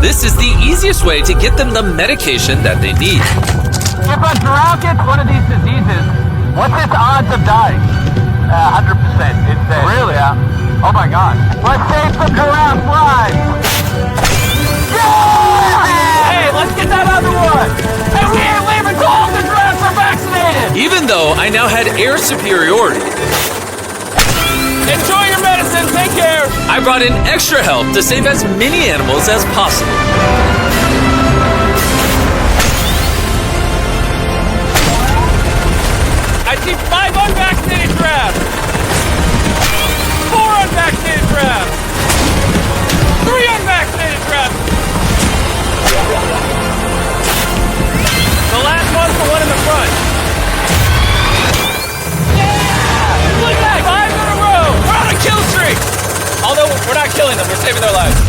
This is the easiest way to get them the medication that they need. If a giraffe gets one of these diseases, what's its odds of dying? 100%. It's really? Yeah. Oh my God. Let's save some giraffe lives. Yeah! Hey, let's get that other one. Hey, we ain't leaving till all the giraffes are vaccinated. Even though I now had air superiority, Enjoy your medicine. Take care. I brought in extra help to save as many animals as possible. I see 5 unvaccinated giraffes. 4 unvaccinated giraffes. 3 unvaccinated giraffes. The last one's the one in the front. Yeah! Look at that! 5 in a row! We're on a kill streak! Although we're not killing them, we're saving their lives.